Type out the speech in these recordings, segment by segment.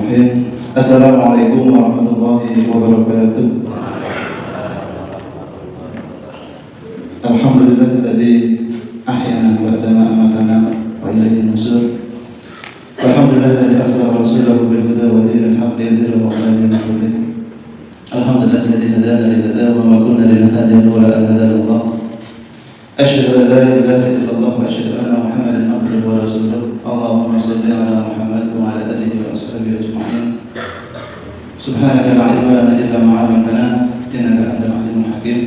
Bismillahirrahmanirrahim. Assalamualaikum warahmatullahi wabarakatuh. Alhamdulillahilladzi ahyana ba'da ma amatana wa ilaihi nusyur. Alhamdulillahilladzi arsala rasulahu bil huda wa dinil haqqi liyudhhirahu 'ala dini kullih. Alhamdulillahilladzi hadana lil-huda wa ma kunna linahtadiya lawla an hadana Allah. Asyhadu an la ilaha illallah wa asyhadu anna Muhammadan abduhu wa rasuluh. Allahumma shalli ala Muhammad wa ala alihi wa ashabihi ajma'in. Subhanaka la ilma lana illa ma 'allamtana innaka antal 'alimul hakim.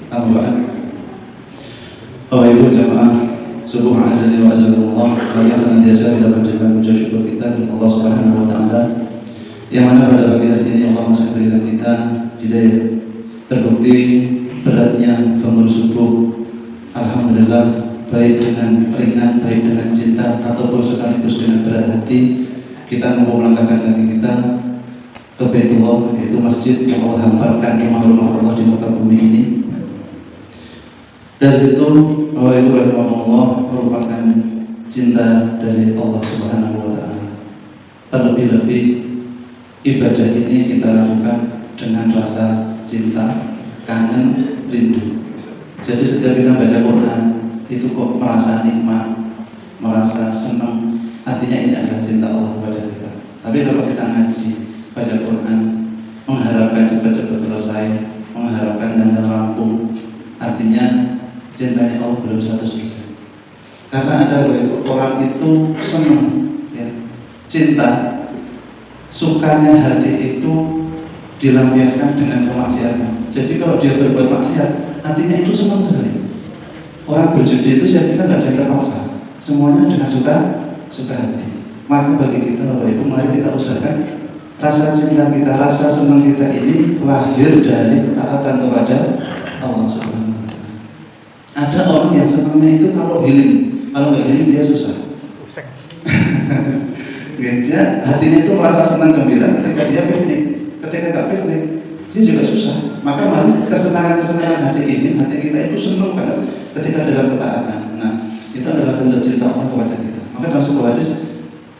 Amma ba'd. Bapak Ibu jamaah subuh azani wa azakumullah, yang senantiasa kita panjatkan puja syukur kita kepada Allah Subhanahu wa taala yang mana pada pagi hari ini Allah masih berikan kita hidayah. Terbukti beratnya bangun subuh, alhamdulillah, baik dengan ringan, baik dengan cinta ataupun sekaligus dengan berat hati, kita mau melangkahkan kaki kita ke Baitullah, yaitu masjid yang Allah hamparkan rumah-rumah Allah di muka bumi ini. Dari situ Bapak Ibu rahimahullah merupakan cinta dari Allah Subhanahu wa taala. Terlebih-lebih ibadah ini kita lakukan dengan rasa cinta, kangen, rindu. Jadi setiap kita baca Quran itu kok merasa nikmat, merasa senang. Artinya ini adalah cinta Allah kepada kita. Tapi kalau kita ngaji, baca Quran, mengharapkan cepat-cepat selesai, mengharapkan dan rampung, artinya cintanya Allah belum 100%. Karena ada orang itu senang, ya, cinta, sukanya hati itu dilampiaskan dengan kemaksiatan. Jadi kalau dia berbuat maksiat, hatinya itu senang sekali. Orang berjudi itu saya kira nggak ada yang terpaksa, semuanya dengan suka hati. Maka bagi kita Bapak Ibu, mari kita usahakan rasa cinta kita, rasa senang kita ini lahir dari ketaatan kepada Allah Subhanahu wa taala. Ada orang yang senangnya itu kalau healing, kalau nggak healing dia susah. Dia hatinya itu merasa senang gembira ketika dia piknik. Ketika nggak piknik, dia juga susah. Maka mari kesenangan hati ini, hati kita itu senang banget ketika dalam ketaatan. Nah, itu adalah bentuk cinta Allah kepada kita. Maka dalam sebuah hadis,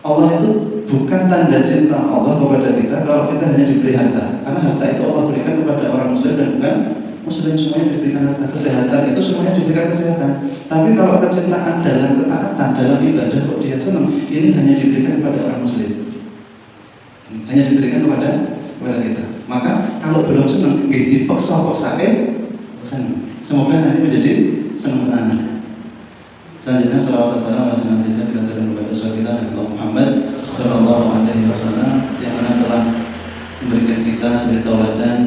Allah itu bukan tanda cinta Allah kepada kita kalau kita hanya diberi harta. Karena harta itu Allah berikan kepada orang muslim dan bukan muslim, semuanya diberikan harta. Kesehatan itu semuanya diberikan kesehatan. Tapi kalau kecintaan dalam ketaatan, dalam ibadah kok dia senang, ini hanya diberikan kepada orang muslim. Hanya diberikan kepada kita. Maka kalau belum senang, dipaksa-paksain senang. Semoga nanti menjadi senang tenan. Selanjutnya salawat wassalamu ala sayyidina kita kepada kita Nabi Muhammad sallallahu alaihi wasallam yang mana telah memberikan kita sebagai tauladan,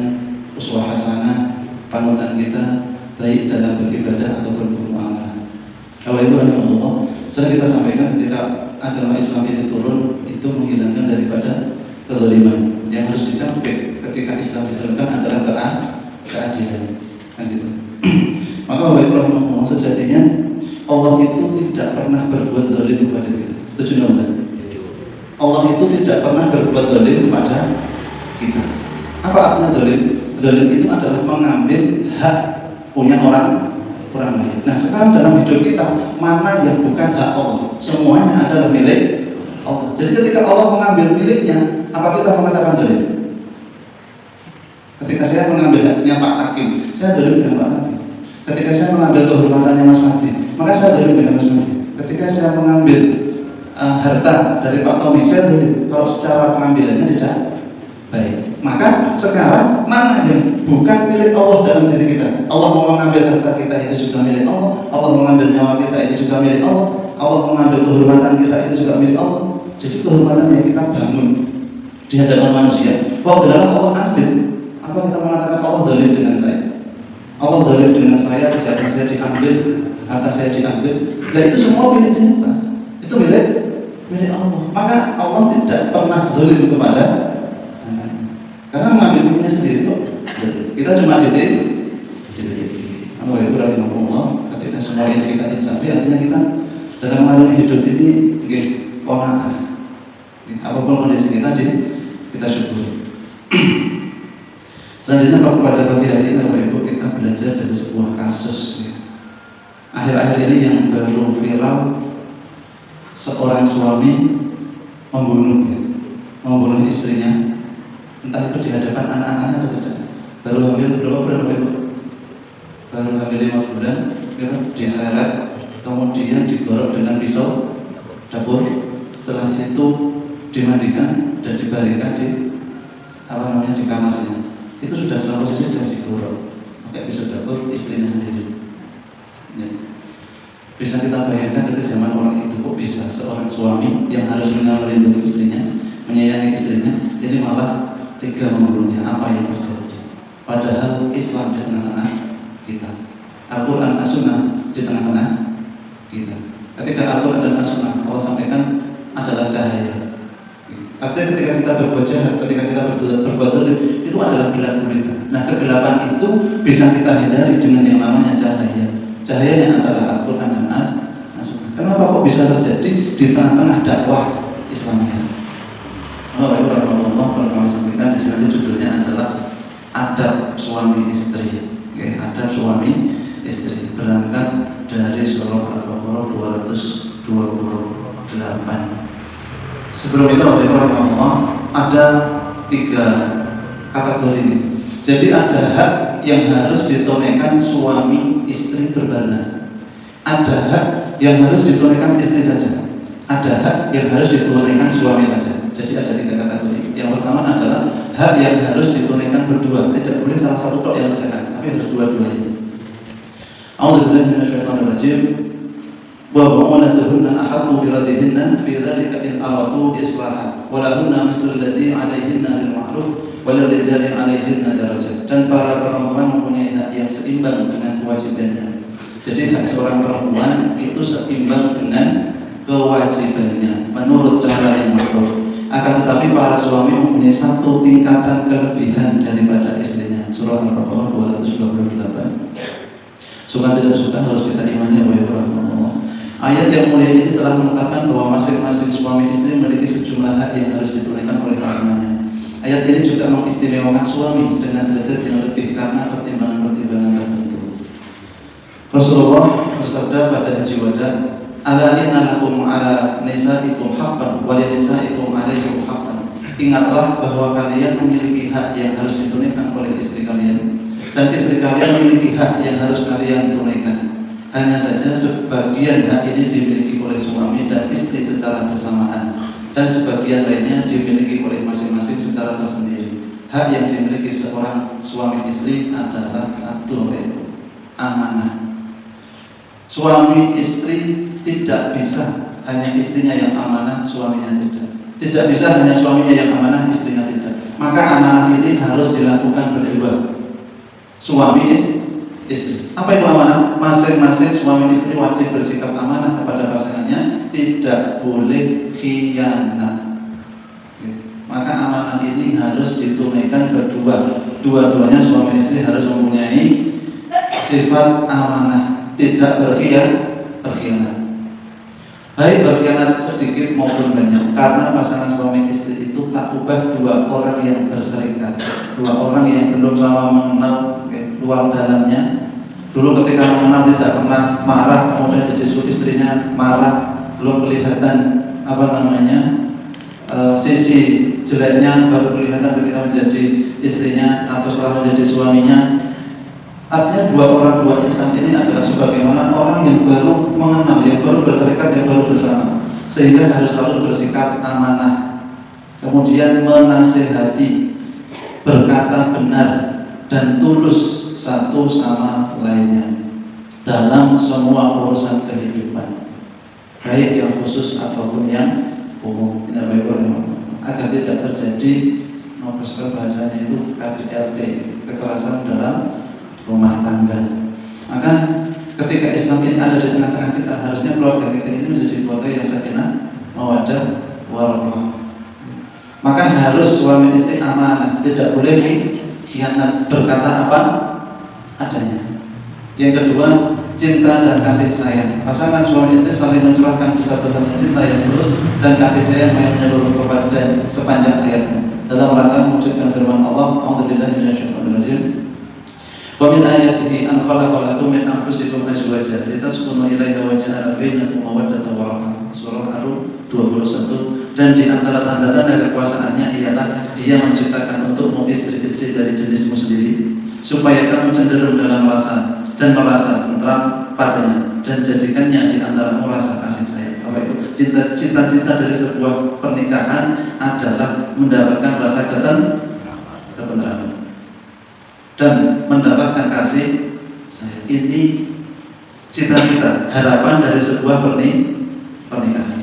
uswah hasanah, panutan kita baik dalam beribadah ataupun bermuamalah. Bapak Ibu rahimahullah, sudah kita sampaikan ketika agama Islam ini turun, itu menghilangkan daripada kezaliman. Yang harus dicapai ketika Islam diturunkan adalah keadilan. Kan gitu. Maka Bapak Ibu rahimahullah, sejatinya Allah itu tidak pernah berbuat zalim kepada kita. Setuju enggak? Allah itu tidak pernah berbuat zalim kepada kita. Apa artinya zalim? Zalim itu adalah mengambil hak punya orang lain. Nah, sekarang dalam hidup kita, mana yang bukan hak Allah? Semuanya adalah milik Allah. Jadi ketika Allah mengambil miliknya, apa kita mengatakan zalim? Ketika saya mengambil haknya Pak Hakim, saya zalim dengan Pak Hakim. Ketika saya mengambil kehormatannya Mas Mati, maka saya zalim dengan Mas Mati. Ketika saya mengambil harta dari Pak Tommy, saya zalim. Kalau secara pengambilannya tidak baik. Maka sekarang mana yang bukan milik Allah dalam diri kita? Allah mau mengambil harta kita, itu juga milik Allah. Allah mengambil nyawa kita, itu juga milik Allah. Allah mengambil kehormatan kita, itu juga milik Allah. Jadi kehormatan yang kita bangun di hadapan manusia, kalau adalah Allah ambil. Apa kita mengatakan Allah zalim dengan saya? Allah zalim dengan saya, kesehatan saya diambil, harta saya diambil. Nah itu semua milik siapa? Itu milik Allah. Maka Allah tidak pernah zalim kepada karena mengambil miliknya sendiri kok. Kita cuma didik. Allah ya rahimahullah, ketika semua ini kita insafi, artinya kita dalam menjalani hidup ini qanaah. Apapun kondisi kita syukuri. Selanjutnya pada pagi hari ini Bapak Ibu, kita belajar dari sebuah kasus akhir-akhir ini yang baru viral, seorang suami membunuh membunuh istrinya, entah itu di hadapan anak-anaknya atau tidak. Baru hamil berapa bulan Ibu? Baru hamil 5 bulan, gitu, diseret, kemudian digorok dengan pisau dapur. Setelah itu dimandikan dan dibaringkan di kamarnya. Itu sudah dalam posisi sudah digorok pakai pisau dapur istrinya sendiri. Ya. Bisa kita bayangkan ketika zaman orang itu kok bisa seorang suami yang harus melindungi istrinya, menyayangi istrinya, ini malah tega membunuhnya. Apa yang terjadi? Padahal Islam di tengah-tengah kita, Al-Quran As-Sunnah di tengah-tengah kita. Ketika Al-Quran dan As-Sunnah Allah sampaikan adalah cahaya. Artinya ketika kita berbuat jahat, ketika kita berbuat dolim, itu adalah gelap gulita. Nah, kegelapan itu bisa kita hindari dengan yang namanya cahaya. Cahayanya adalah Al-Quran dan As-Sunnah. Kenapa kok bisa terjadi di tengah-tengah dakwah Islamnya? Bapak Ibu rahimahullah, kalau kami sampaikan di sini judulnya adalah adab suami istri. Oke, adab suami istri berangkat dari surah Al-Baqarah 228. Sebelum itu Bapak Ibu rahimahullah, ada 3 kategori ini. Jadi ada hak yang harus ditunaikan suami istri berbarengan. Ada hak yang harus ditunaikan istri saja. Ada hak yang harus ditunaikan suami saja. Jadi ada 3 kategori. Yang pertama adalah hak yang harus ditunaikan berdua. Tidak boleh salah satu tok yang mengerjakan, tapi harus dua-duanya. A'udzubillahi minasyaitonirrajim. Wa bu'ulatuhunna ahaqqu biradhihinna fi dzalika in aradu islahan wa lahunna mislu alladhi 'alayhinna bil ma'ruf wa lirijali 'alayhinna darajat. Dan para perempuan mempunyai hak yang seimbang dengan kewajibannya. Jadi hak seorang perempuan itu seimbang dengan kewajibannya menurut cara yang ma'ruf. Akan tetapi para suami mempunyai satu tingkatan kelebihan daripada istrinya. Surah Al-Baqarah 228. Suka tidak suka harus kita imani oleh Allah. Ayat yang mulia ini telah menetapkan bahwa masing-masing suami istri memiliki sejumlah hak yang harus ditunaikan oleh pasangannya. Ayat ini juga mengistimewakan suami dengan derajat yang lebih karena pertimbangan-pertimbangan tertentu. Rasulullah bersabda pada Haji Wada, "Ala inna lakum ala nisaikum haqqan wa li nisaikum alaikum haqqan." Ingatlah bahwa kalian memiliki hak yang harus ditunaikan oleh istri kalian, dan istri kalian memiliki hak yang harus kalian tunaikan. Hanya saja sebagian hak ini dimiliki oleh suami dan istri secara bersamaan, dan sebagian lainnya dimiliki oleh masing-masing secara tersendiri. Hak yang dimiliki seorang suami istri adalah satu, amanah. Suami istri tidak bisa hanya istrinya yang amanah, suaminya tidak. Tidak bisa hanya suaminya yang amanah, istrinya tidak. Maka amanah ini harus dilakukan berdua, suami istri. Apa itu amanah? Masing-masing suami istri wajib bersikap amanah kepada pasangannya, tidak boleh khianat. Maka amanah ini harus ditunaikan berdua. Dua-duanya suami istri harus mempunyai sifat amanah, tidak berkhianat. Baik berkhianat sedikit maupun banyak, karena pasangan suami istri itu tak ubah 2 orang yang berserikat, 2 orang yang belum sama mengenal luar dalamnya. Dulu ketika mengenal tidak pernah marah, kemudian jadi istrinya marah, belum kelihatan sisi jeleknya, baru kelihatan ketika menjadi istrinya atau setelah menjadi suaminya. Artinya 2 orang 2 insan ini adalah sebagaimana orang yang baru mengenal, yang baru berserikat, yang baru bersama, sehingga harus selalu bersikap amanah, kemudian menasihati, berkata benar dan tulus satu sama lainnya dalam semua urusan kehidupan, baik yang khusus ataupun yang umum. Agar tidak terjadi bahasanya itu KDRT, kekerasan dalam rumah tangga. Maka ketika Islam ini ada di tengah-tengah kita, harusnya keluarga kita ini menjadi keluarga yang sakinah, mawaddah, warahmah. Maka harus suami istri amanah, tidak boleh khianat, berkata apa adanya. Yang kedua, cinta dan kasih sayang. Pasangan suami istri saling mencurahkan besar-besarnya cinta yang tulus dan kasih sayang yang menyeluruh kepada sepanjang ayatnya dalam rangka mewujudkan firman Allah, "A'udzubillahi minasyaitonir rajim." Wa min ayatihi an khalaqa lakum min anfusikum azwajan litaskunu ilaiha wa ja'ala bainakum mawaddatan wa rahmah. Surah Ar-Rum 21. Dan di antara tanda-tanda kekuasaannya ialah Dia menciptakan untukmu istri-istri dari jenismu sendiri, supaya kamu cenderung dalam rasa dan merasa tentram padanya, dan jadikannya di antaramu rasa kasih sayang. Apa itu? Cita-cita dari sebuah pernikahan adalah mendapatkan rasa ketentraman dan mendapatkan kasih sayang. Ini cita-cita, harapan dari sebuah pernikahan.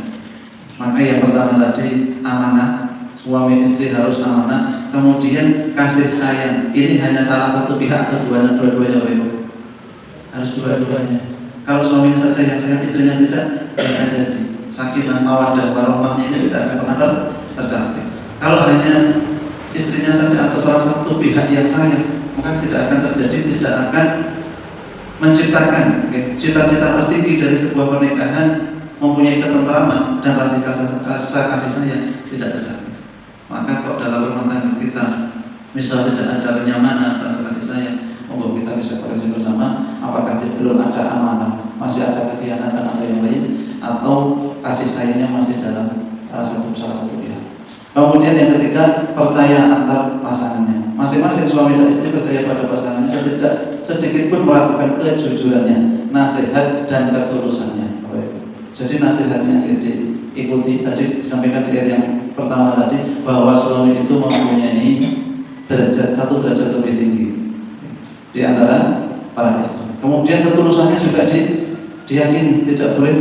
Maka yang pertama tadi amanah, suami istri harus amanah. Kemudian kasih sayang, ini hanya salah satu pihak atau dua-duanya? Harus dua-duanya. Kalau suaminya saja yang sayang, istrinya tidak jadi. Sakinah mawaddah warahmahnya ini tidak akan pernah tercapai. Kalau hanya istrinya saja atau salah satu pihak yang sayang, maka tidak akan terjadi, tidak akan menciptakan cita-cita tertinggi dari sebuah pernikahan, mempunyai ketentraman dan rasa kasih sayang, tidak tercapai. Maka kok dalam rumah tangga kita misal tidak ada kenyamanan, rasa kasih sayang, monggo kita bisa koreksi bersama, apakah belum ada amanah, masih ada kekhianatan atau yang lain, atau kasih sayangnya masih dalam salah satu pihak. Kemudian yang ketiga, percaya antar pasangannya. Masing-masing suami dan istri percaya pada pasangannya dan tidak sedikit pun melakukan kejujurannya, nasihat dan ketulusannya. Jadi nasihatnya diikuti. Tadi disampaikan di ayat yang pertama tadi, bahwa suami itu mempunyai satu derajat lebih tinggi di antara para istri. Kemudian ketulusannya juga diyakini. Tidak boleh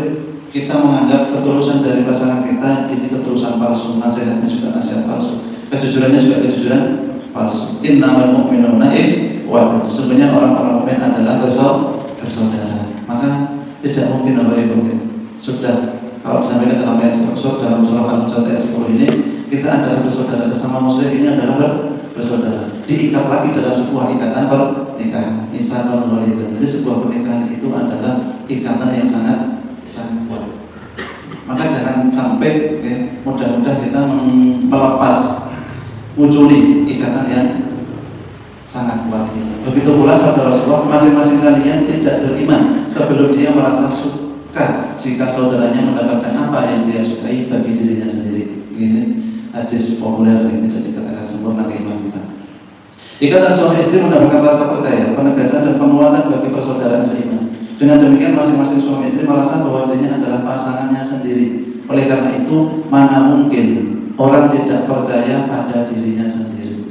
kita menganggap ketulusan dari pasangan kita ini ketulusan palsu, nasihatnya juga nasihat palsu, kejujurannya juga kejujuran palsu. Innamal mu'minuna ikhwatun. Sebenarnya orang-orang mukmin adalah bersaudara. Maka tidak mungkin sudah kalau disampaikan dalam ayat dalam surah Al-Hujurat ayat 10 ini, kita adalah bersaudara sesama muslim, ini adalah bersaudara. Diikat lagi dalam sebuah ikatan pernikahan. Misalkan jadi sebuah pernikahan itu adalah ikatan yang sangat kuat. Maka jangan sampai mudah-mudahan kita melepas munculi ikatan yang sangat kuat ini. Begitu pula saudara Rasulullah, masing-masing kalian tidak beriman sebelum dia merasa suka jika saudaranya mendapatkan apa yang dia sukai bagi dirinya sendiri. Ini hadis populer ini sudah dikatakan sempurna keimanan kita. Ikatan suami istri mendapatkan rasa percaya, penegasan dan penguatan bagi persaudaraan seiman. Dengan demikian masing-masing suami istri merasa bahwa dirinya adalah pasangannya sendiri. Oleh karena itu, mana mungkin orang tidak percaya pada dirinya sendiri.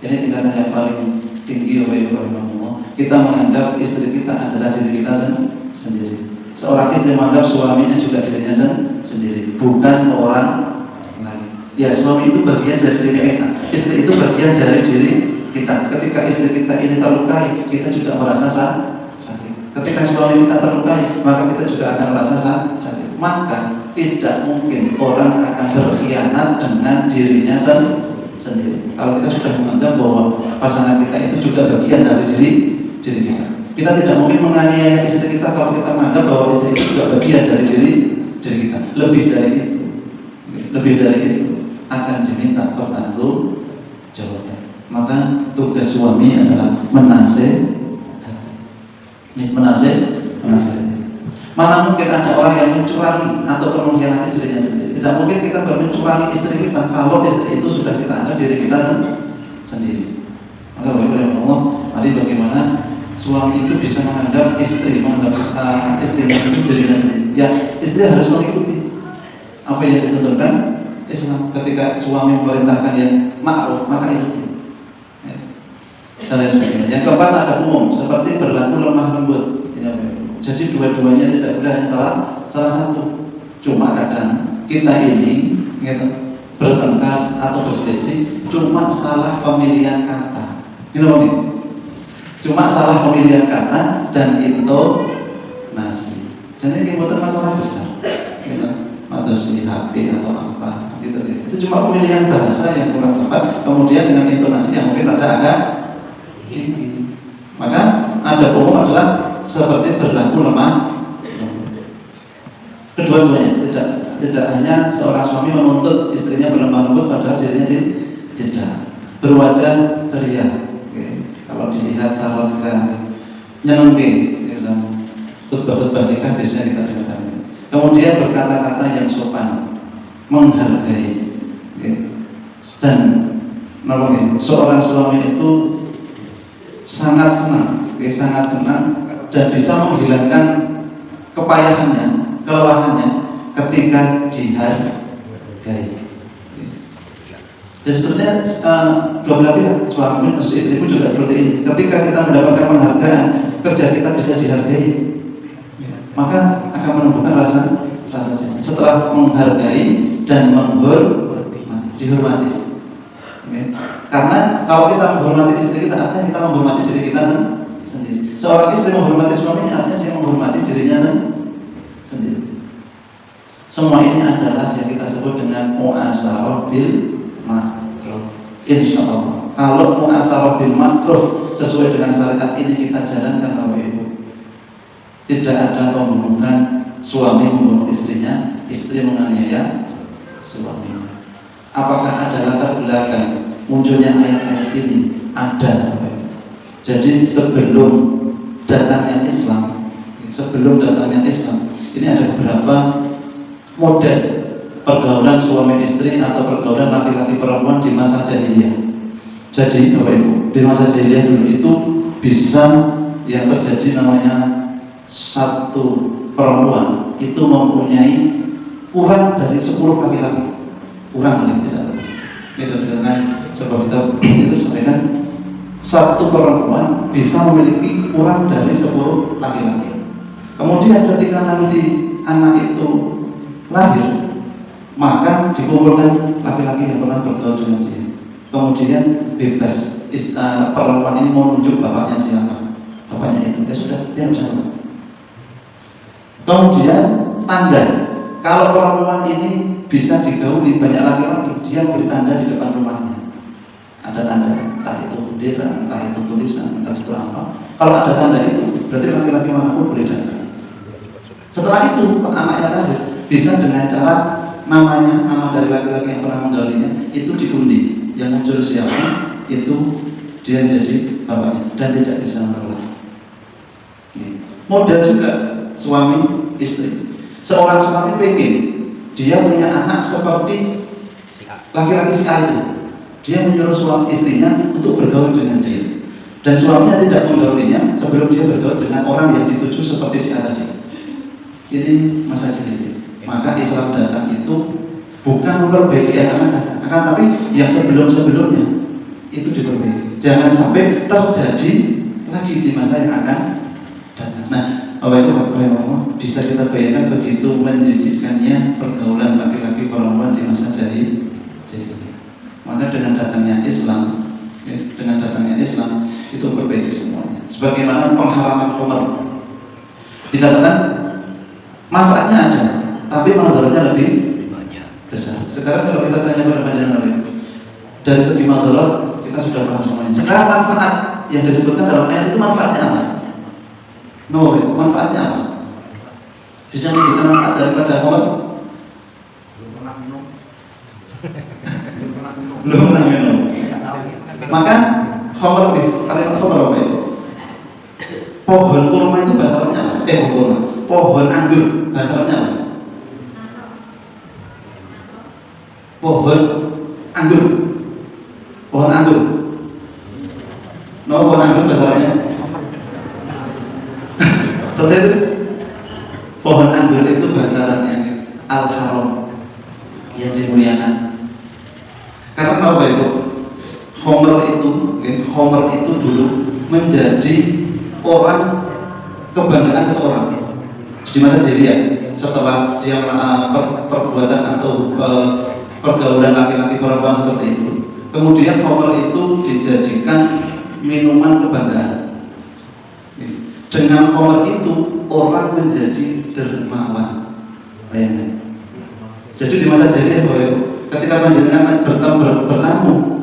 Ini tingkatan yang paling tinggi Rahimahullah. Kita menganggap istri kita adalah diri kita sendiri. Seorang istri menganggap suaminya juga dirinya sendiri, bukan orang lain. Ya, suami itu bagian dari diri kita, istri itu bagian dari diri kita. Ketika istri kita ini terlukai, kita juga merasa sakit. Ketika suami kita terlukai, maka kita juga akan merasa sakit. Maka tidak mungkin orang akan berkhianat dengan dirinya sendiri. Kalau kita sudah menganggap bahwa pasangan kita itu juga bagian dari diri kita. Kita tidak mungkin menganiaya istri kita kalau kita menganggap bahwa istri itu juga bagian dari diri kita. Lebih dari itu akan diminta pertanggungjawaban. Maka tugas suami adalah menasihati. Mana mungkin ada orang yang mencurangi atau mengkhianati dirinya sendiri. Tidak mungkin kita mencurangi istri kita kalau istri itu sudah kita anggap diri kita sendiri. Maka Allah, mari bagaimana suami itu bisa menganggap istrinya itu dirinya sendiri. Ya, istri harus mengikuti apa yang ditentukan Islam. Ketika suami memerintahkan yang ma'ruf, maka ikuti. Dan lain sebagainya. Yang keempat ada umum, seperti berlaku lemah lembut. Jadi dua-duanya tidak boleh hanya salah satu. Cuma kadang kita ini bertengkar atau berselisih cuma salah pemilihan kata. Cuma salah pemilihan kata dan intonasi. Jadi ini bukan masalah besar. Atau si HP atau apa gitu. Itu cuma pemilihan bahasa yang kurang tepat, kemudian dengan intonasi yang mungkin ada agak tinggi. Maka ada umum adalah seperti berlaku lemah. Kedua-duanya tidak hanya seorang suami menuntut istrinya berlemah lembut padahal dirinya tidak, berwajah ceria. Kalau kalau dilihat syaratkan nyenengke khutbah-khutbah nikah biasanya kita dengarkan. Kemudian berkata-kata yang sopan, menghargai, dan seorang suami itu sangat senang, dan bisa menghilangkan kepayahannya, kelelahannya ketika dihargai. Dan sebetulnya dua belah pihak, suami dan istri pun juga seperti ini. Ketika kita mendapatkan penghargaan, kerja kita bisa dihargai, maka akan menumbuhkan rasa cinta. Setelah menghargai dan dihormati. Karena kalau kita menghormati istri kita, artinya kita menghormati diri kita sendiri. Seorang istri menghormati suaminya, artinya dia menghormati dirinya sendiri. Semua ini adalah yang kita sebut dengan mu'asyarah bil ma'ruf. Insyaallah, kalau mu'asyarah bil ma'ruf sesuai dengan syariat ini kita jalankan, Bapak Ibu, tidak ada pembunuhan, suami membunuh istrinya, istri menganiaya suaminya. Apakah ada latar belakang munculnya ayat-ayat ini? Ada. Jadi sebelum datangnya Islam, ini ada beberapa model pergaulan suami istri atau pergaulan laki-laki perempuan di masa jahiliyah. Jadi Bapak Ibu, di masa jahiliyah dulu itu bisa yang terjadi namanya satu perempuan itu mempunyai kurang dari 10 laki-laki. Kurang dari tidak. Itu dengan sebab kita itu sampaikan satu perempuan bisa memiliki kurang dari 10 laki-laki. Kemudian ketika nanti anak itu lahir, maka dikumpulkan laki-laki yang pernah bergaul dengan dia. Kemudian bebas, perempuan ini mau menunjuk bapaknya siapa, bapaknya itu, ya sudah, dia bisa. Kemudian tanda, kalau perempuan ini bisa digauli banyak laki-laki, dia beri tanda di depan rumahnya. Ada tanda, entah itu bendera, entah itu tulisan, entah itu apa. Kalau ada tanda itu, berarti laki-laki manapun boleh datang. Setelah itu, anaknya lahir, bisa dengan cara nama dari laki-laki yang pernah menggaulinya itu diundi. Yang muncul siapa, itu dia jadi bapaknya dan tidak bisa menolak. Model juga suami istri. Seorang suami pengen dia punya anak seperti laki-laki si A itu. Dia menyuruh suami istrinya untuk bergaul dengan dia, dan suaminya tidak menggaulinya sebelum dia bergaul dengan orang yang dituju seperti si A tadi. Ini masa jahiliyah. Maka Islam datang itu bukan memperbaiki anak-anak, akan tapi yang sebelum-sebelumnya itu diperbaiki. Jangan sampai terjadi lagi di masa yang akan datang. Nah, Bapak Ibu, bisa kita bayangkan begitu menjijikkannya pergaulan laki-laki perempuan di masa jahiliyah. Maka dengan datangnya Islam, itu perbaiki semuanya. Sebagaimana pengharaman khamr, dikatakan manfaatnya ada, tapi mudaratnya lebih besar. Sekarang kalau kita tanya pada panjenengan, dari segi mudarat kita sudah paham semuanya. Sekarang manfaat yang disebutkan dalam ayat itu manfaatnya apa? Manfaatnya apa? Bisa memberikan manfaat daripada khamr? Belum pernah minum. Maka khamr kalimat khamr apa itu? Pohon kurma itu bahasa Arabnya apa? Pohon anggur bahasa Arabnya apa? Pohon anggur. Pohon anggur bahasa Arabnya. Seperti itu. Pohon anggur itu bahasa Arabnya al-haram, yang dimuliakan. Karena apa itu? Homer itu dulu menjadi orang kebanggaan seseorang di masa jahiliyah. Setelah dia perbuatan atau pergaulan laki-laki perempuan seperti itu, kemudian homer itu dijadikan minuman kebanggaan. Dengan homer itu orang menjadi dermawan. Bayangkan. Jadi di masa jahiliyah, ketika panjenengan bertamu,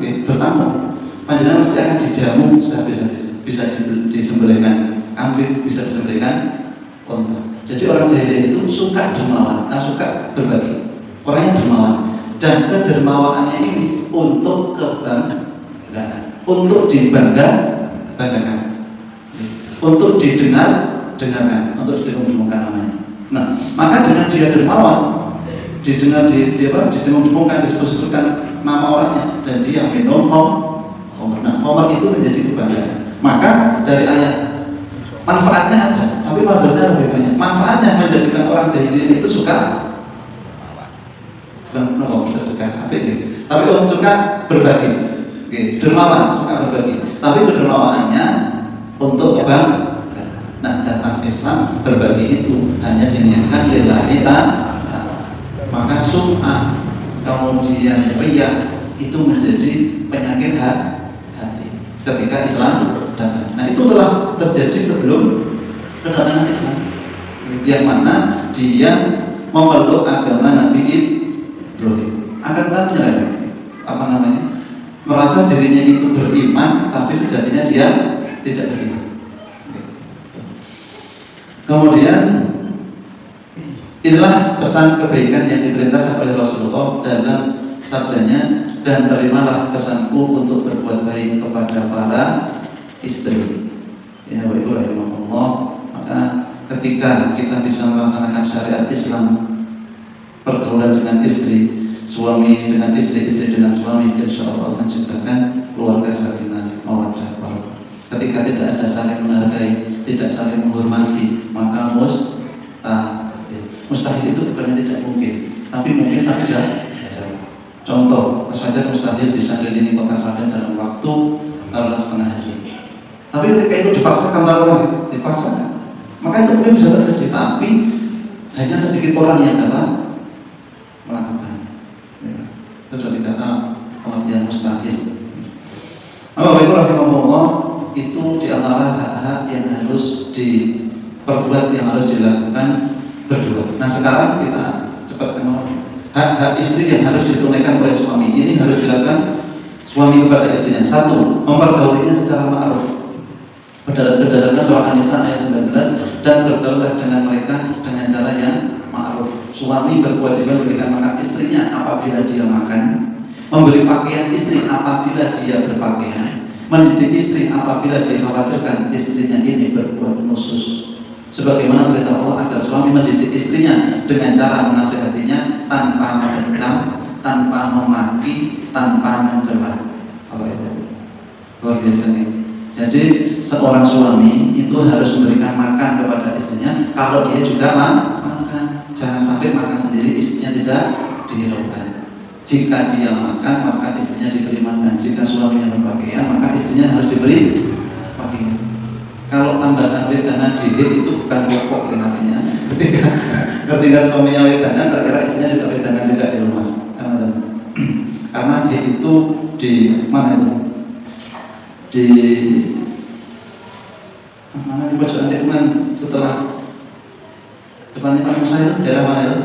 panjenengan mesti akan dijamu sehabis-habis. Bisa disembelihkan kambing, bisa disembelihkan unta. Jadi orang jahiliyah itu suka dermawan, suka berbagi. Orangnya dermawan, dan kedermawaannya ini untuk kebanggaan, untuk dibanggakan. untuk dengarkan, untuk didengung-dengungkan namanya. Nah, maka dengan dia dermawan, didengung-dengungkan, disebut-sebutkan nama orangnya, dan dia minum khamr. Nah, khamr itu menjadi kebanggaan. Maka dari ayat manfaatnya ada, tapi madarnya lebih banyak. Manfaatnya menjadikan orang jahiliyah itu suka sedekah, tapi orang suka berbagi, dermawan, suka berbagi. Tapi kedermawanannya untuk bangga. Nah, datang Islam berbagi itu hanya diniatkan lillahi ta'ala. Maka sum'ah kemudian riya itu menjadi penyakit hati ketika Islam datang. Nah, itu telah terjadi sebelum kedatangan Islam, yang mana dia memeluk agama Nabi Ibrahim. Akan tetapi merasa dirinya itu beriman, tapi sejatinya dia tidak beriman. Kemudian inilah pesan kebaikan yang diperintahkan oleh Rasulullah dalam sabdanya, dan terimalah pesanku untuk berbuat baik kepada para istri. Ya, Bapak Ibu, maka ketika kita bisa melaksanakan syariat Islam, pergaulan dengan istri, suami dengan istri, istri dengan suami, insya Allah menciptakan keluarga sakinah mawaddah warahmah. Ketika tidak ada saling menghargai, tidak saling menghormati, maka mustahil itu bukan tidak mungkin, tapi mungkin tapi jauh. Contoh, saja mustahil bisa keliling kota Klaten dalam waktu 12,5 hari. Tapi ketika itu dipaksakan dipaksakan, maka itu mungkin bisa terjadi, tapi hanya sedikit orang yang dapat melakukan. Itu sudah dikatakan pengertian mustahil. Bapak-Ibu rahimahullah, itu diantara hak-hak yang harus diperbuat, yang harus dilakukan berdua. Nah, sekarang kita cepat hak-hak istri yang harus ditunaikan oleh suami. Ini harus dilakukan suami kepada istrinya. Satu, mempergaulinya secara ma'ruf berdasarkan surah An-Nisa ayat 19, dan bergaulah dengan mereka dengan cara yang ma'ruf. Suami berkewajiban memberikan makan istrinya apabila dia makan, memberi pakaian istri apabila dia berpakaian, mendidik istri apabila dikhawatirkan istrinya ini berbuat khusus. Sebagaimana perintah Allah agar suami mendidik istrinya dengan cara menasihatinya tanpa mengancam, tanpa memaki, tanpa mencela. Apa itu? Luar biasa nih. Jadi seorang suami itu harus memberikan makan kepada istrinya kalau dia juga makan. Jangan sampai makan sendiri istrinya tidak dihiraukan. Jika dia makan, maka istrinya diberi makan. Jika suaminya berpakaian, maka istrinya harus diberi pakaian. Kalau tambahan wedangan dihir itu bukan pokok yang artinya ketika suaminya wedangan, terkira istrinya juga wedangan juga di rumah. Karena dia itu di mana itu? Di mana, di pojokan lingkungan setelah depannya Pak Musa itu daerah mana itu?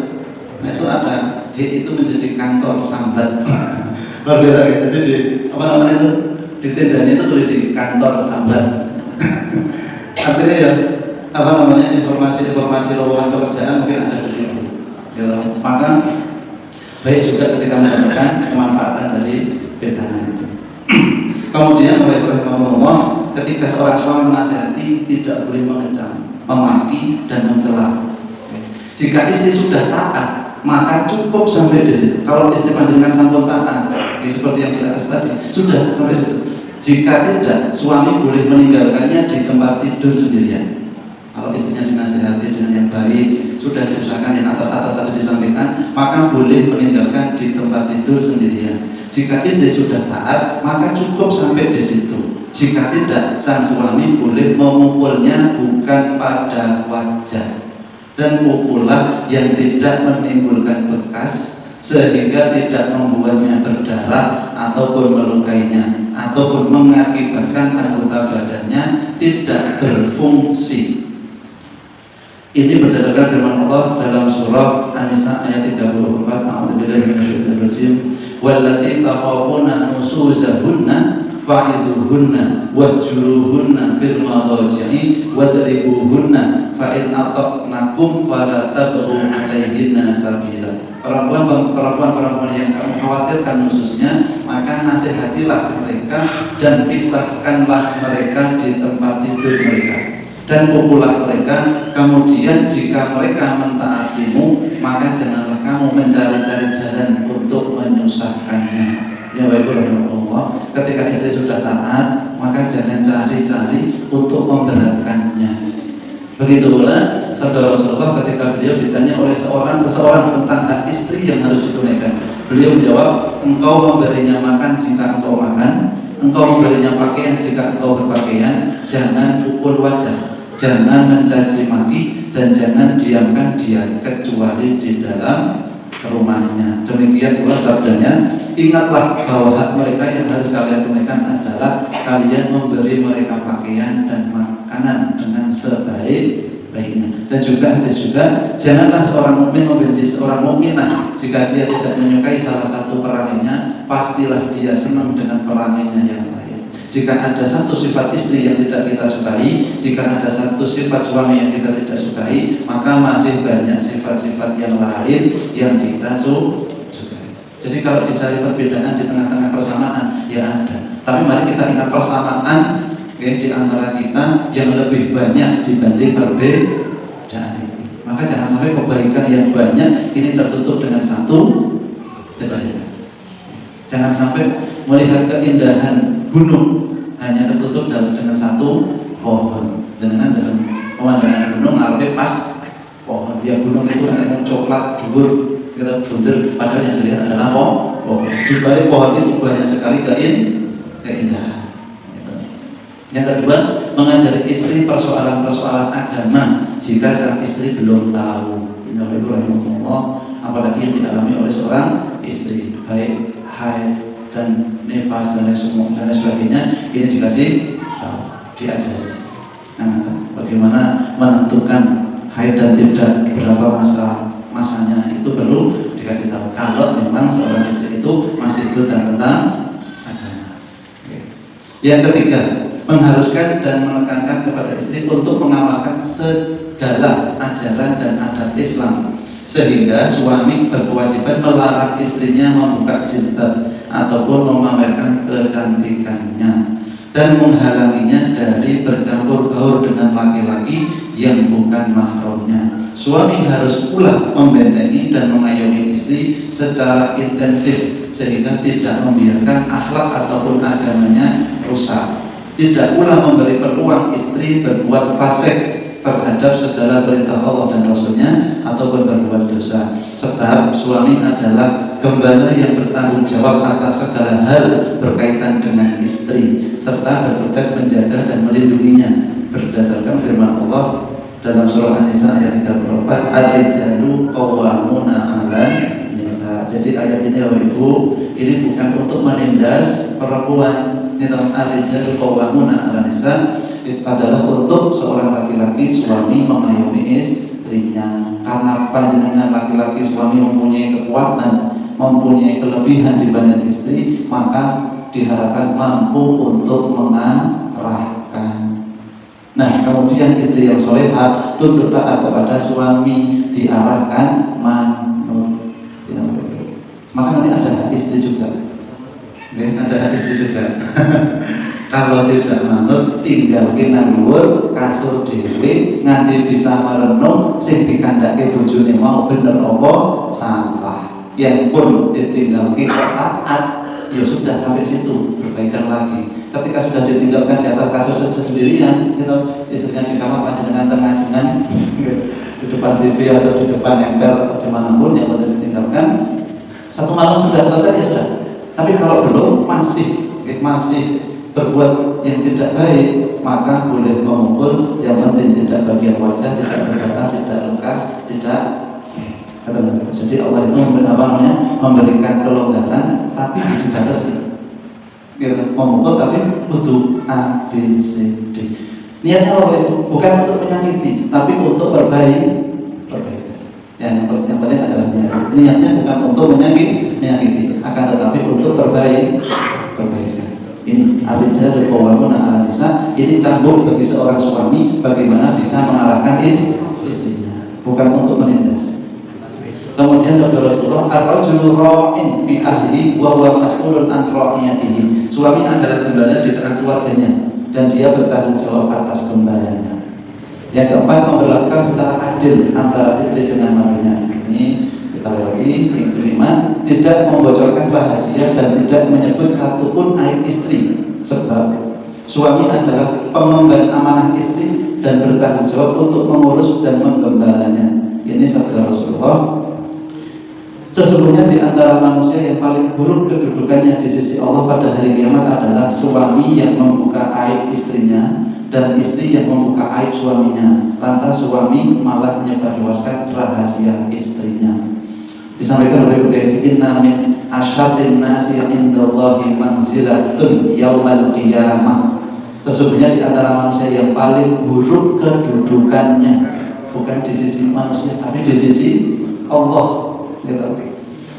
Nah, itu ada itu menjadi kantor sambat. Luar biasa. Jadi di apa namanya itu, di tendanya itu tulis kantor sambat. Artinya ya apa namanya, informasi lowongan pekerjaan mungkin ada di situ. Ya, maka baik juga ketika mendapatkan kemanfaatan dari wedangan itu. Kemudian Allah, ketika seorang suami menasihati tidak boleh mengecam, memaki dan mencela. Jika istri sudah taat, maka cukup sampai di situ. Kalau istri panjenengan sampun taat, seperti yang di atas tadi, sudah sampai situ. Jika tidak, suami boleh meninggalkannya di tempat tidur sendirian. Kalau istrinya dinasihati dengan yang baik, sudah diusahakan yang atas tadi disampaikan, maka boleh meninggalkan di tempat tidur sendirian. Jika istri sudah taat, maka cukup sampai di situ. Jika tidak, sang suami boleh memukulnya bukan pada wajah, dan pukulan yang tidak menimbulkan bekas sehingga tidak membuatnya berdarah ataupun melukainya ataupun mengakibatkan anggota badannya tidak berfungsi. Ini berdasarkan firman Allah dalam surah An-Nisa ayat 34. A'udzubillahi minasyaitonir rajim. Wallati takhafuna nusuzahunna fa'idhuhunna wahjuruhunna fil madaji'i wadribuhunna fa in ataqnakum fala tabghu 'alaihinna sabila. Perempuan yang kamu khawatirkan khususnya, maka nasihatilah mereka dan pisahkanlah mereka di tempat tidur mereka. dan pukullah mereka. Kemudian jika mereka mentaatimu, maka janganlah kamu mencari-cari jalan untuk menyusahkannya. Ya baik Allah, ketika istri sudah taat, maka jangan cari-cari untuk memberatkannya. Begitu pula sabda Rasulullah ketika beliau ditanya oleh seseorang tentang hak istri yang harus ditunaikan. Beliau menjawab, engkau memberinya makan jika engkau makan, engkau memberinya pakaian jika engkau berpakaian, jangan pukul wajah, jangan mencaci maki, dan jangan diamkan dia kecuali di dalam rumahnya. Demikian pula sabdanya, ingatlah bahwa hak mereka yang harus kalian tunaikan adalah kalian memberi mereka pakaian dan makanan dengan sebaik-baiknya. Dan juga janganlah seorang mukmin membenci seorang mukminah jika dia tidak menyukai salah satu perangainya, pastilah dia senang dengan perangainya yang lain. Jika ada satu sifat istri yang tidak kita sukai, jika ada satu sifat suami yang kita tidak sukai, maka masih banyak sifat-sifat yang lain yang kita sukai. Jadi kalau dicari perbedaan di tengah-tengah persamaan, ya ada. Tapi mari kita ingat persamaan di antara kita yang lebih banyak dibanding perbedaan. Maka jangan sampai kebaikan yang banyak ini tertutup dengan satu kejadian. Jangan sampai melihat keindahan gunung hanya tertutup dengan satu pohon. Jangan dalam pemandangan gunung artinya pas pohon. Ya gunung itu ada coklat, jubur, kita bunder, padahal yang dilihat adalah pohon. Di balik pohon itu banyak sekali keindahan. Yang kedua, mengajari istri persoalan-persoalan agama jika sang istri belum tahu. Apalagi yang dialami oleh seorang istri, baik haid dan nifas dan lain sebagainya, ini dikasih tahu, diajari. Nah, bagaimana menentukan haid dan tidak, berapa masanya itu perlu dikasih tahu. Kalau memang seorang istri itu masih belum tentang agama. Yang ketiga, mengharuskan dan menekankan kepada istri untuk mengamalkan segala ajaran dan adat Islam, sehingga suami berkewajiban melarang istrinya membuka jilbab ataupun memamerkan kecantikannya dan menghalanginya dari bercampur gaul dengan laki-laki yang bukan mahramnya. Suami harus pula membentengi dan mengayomi istri secara intensif sehingga tidak membiarkan akhlak ataupun agamanya rusak. Tidak pula memberi peluang istri berbuat fasik terhadap segala perintah Allah dan Rasulnya ataupun berbuat dosa. Sebab suami adalah gembala yang bertanggung jawab atas segala hal berkaitan dengan istri serta bertugas menjaga dan melindunginya berdasarkan firman Allah dalam surah An-Nisa ayat 34, Ar-rijalu qawwamuna 'alan nisa. Jadi ayat ini Bapak Ibu, ini bukan untuk menindas perempuan. Ini dalam Ar-rijalu qawwamuna 'alan nisa adalah untuk seorang laki-laki suami mengayomi istrinya. Karena panjenengan laki-laki suami mempunyai kekuatan, mempunyai kelebihan dibanding istri, maka diharapkan mampu untuk mengarahkan. Nah, kemudian istri yang solehah tunduk taat kepada suami, diarahkan manut. Maka nanti ada istri juga. Ada istri juga. Kalau tidak manut, tinggal nganggur kasur dhewe nganti bisa merenung sing dikandhake bojone mau bener apa salah. Yang pun ditinggal taat, ya sudah sampai situ, berbaikan lagi. Ketika sudah ditinggalkan di atas kasur sendirian, istrinya di kamar panjenengan tengah-tengah di depan TV atau di depan ember atau dimanapun yang sudah ditinggalkan, satu malam sudah selesai ya sudah. Tapi kalau belum masih berbuat yang tidak baik, maka boleh memukul, yang penting tidak bagian wajah, tidak berdarah, tidak luka, tidak. Jadi Allah itu memberikan kelonggaran, tapi dibatasi. Memukul tapi butuh A, B, C, D. Niatnya Allah itu bukan untuk menyakiti, tapi untuk perbaikan. Yang penting adalah niatnya bukan untuk menyakiti, akan tetapi untuk perbaikan. Ini Ar-rijalu qawwamuna 'alan nisa. Ini cambuk bagi seorang suami bagaimana bisa mengarahkan istrinya, bukan untuk menindas. Kemudian saudara Rasulullah, ar-rajulu ra'in fi ahlihi wa huwa mas'ulun an ra'iyatihi. Suami adalah gembala di tengah keluarganya dan dia bertanggung jawab atas gembalanya. Yang keempat, memperlakukan secara adil antara istri dengan mantunya. Ini kita lewati. Yang kelima, tidak membocorkan rahasia dan tidak menyebut satupun aib istri, sebab suami adalah pengemban amanah istri dan bertanggung jawab untuk mengurus dan menggembalanya. Ini sabda Rasulullah. Sesungguhnya di antara manusia yang paling buruk kedudukannya di sisi Allah pada hari kiamat adalah suami yang membuka aib istrinya dan istri yang membuka aib suaminya. Lantas suami malah menyebarluaskan rahasia istrinya. Disampaikan oleh Bukhari, inna min asyadin nasi indallahi manzilatun yaumal qiyamah. Sesungguhnya di antara manusia yang paling buruk kedudukannya bukan di sisi manusia tapi di sisi Allah. Gitu.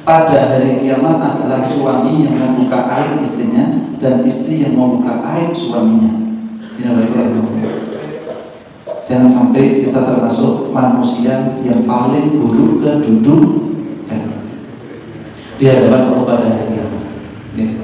Pada hari kiamat adalah suami yang membuka aib istrinya dan istri yang membuka aib suaminya. Jangan sampai kita termasuk manusia yang paling buruk kedudukan di hadapan Allah pada hari kiamat.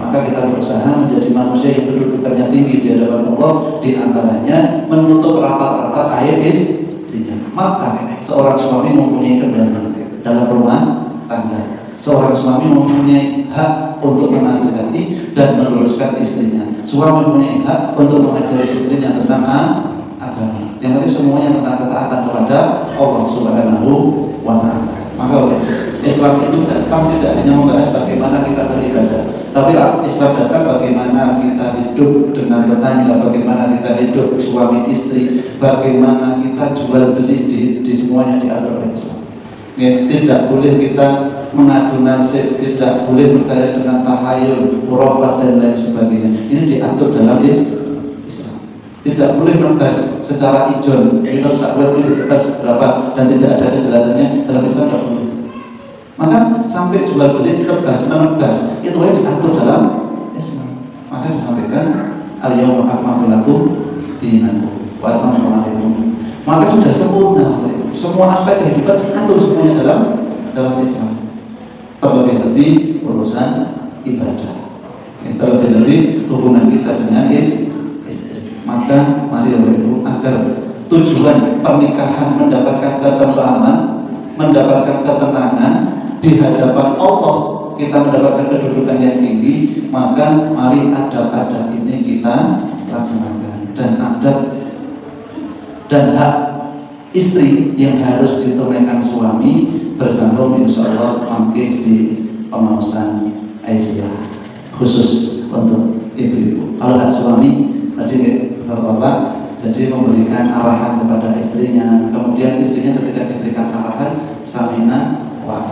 Maka kita berusaha menjadi manusia yang kedudukannya tinggi di hadapan Allah, di antaranya menutup rapat-rapat aib istrinya. Maka seorang suami mempunyai kendali dalam rumah tangga. Seorang suami mempunyai hak untuk menasihati dan meluruskan istrinya. Suami mempunyai hak untuk mengajari istrinya tentang agama. Yang tadi semuanya tentang ketaatan kepada Allah Subhanahu wa Ta'ala. Maka Islam itu datang tidak hanya membahas bagaimana kita beribadah, tapi Islam datang bagaimana kita hidup dengan tetangga, bagaimana kita hidup suami istri, bagaimana kita jual beli di semuanya diatur oleh Islam. Ya, tidak boleh kita mengadu nasib, tidak boleh percaya dengan tahayul, murabbat dan lain sebagainya. Ini diatur dalam Islam. Tidak boleh menegas secara ijon, kita tidak boleh menegas berapa dan tidak ada kejelasannya dalam Islam, tidak boleh. Maka sampai jual beli tegas menegas itu diatur dalam Islam. Maka disampaikan al-yawma akmaltu lakum dinakum wa atmamtu alaikum. Maka sudah sempurna. Semua aspek kehidupan diatur semuanya dalam Islam. Terlebih-lebih urusan ibadah. Terlebih-lebih hubungan kita dengan istri. Maka mari Ibu, agar tujuan pernikahan mendapatkan ketentraman, mendapatkan ketenangan di hadapan Allah, kita mendapatkan kedudukan yang tinggi, maka mari adab-adab ini kita laksanakan. Dan adab dan hak istri yang harus ditunaikan suami bersambung insya Allah mampir di pemausan Aisyah khusus untuk ibu-ibu. Kalau hak suami tadi Bapak-bapak jadi memberikan arahan kepada istrinya, kemudian istrinya ketika diberikan arahan samina wa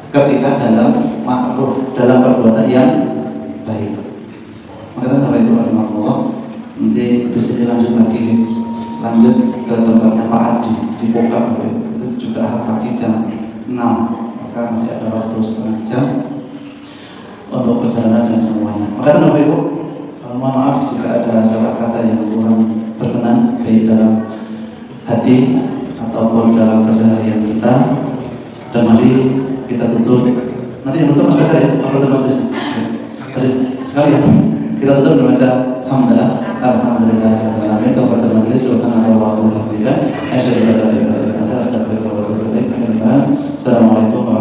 ketika dalam ma'ruf, dalam perbuatan yang baik. Maka Bapak Ibu rahimahullah, nanti di sini lanjut ke tempatnya Pak Adi di Pokar, itu juga hari pagi jam 6, maka masih ada waktu setengah jam untuk perjalanan dan semuanya. Maka Bapak Ibu, mohon maaf jika ada salah kata yang kurang berkenan baik dalam hati ataupun dalam keseharian kita. Dan mari kita tutup. Nanti yang tutup Mas Faisal ya, apa Mas Faisal? Sekali ya. Kita tutup dengan baca hamdalah, alhamdulillah, alamin, kepada majelis subhanallah wa bihamdihi, asyhadu an la ilaha illallah, astaghfirullah wa atubu ilaik. Assalamualaikum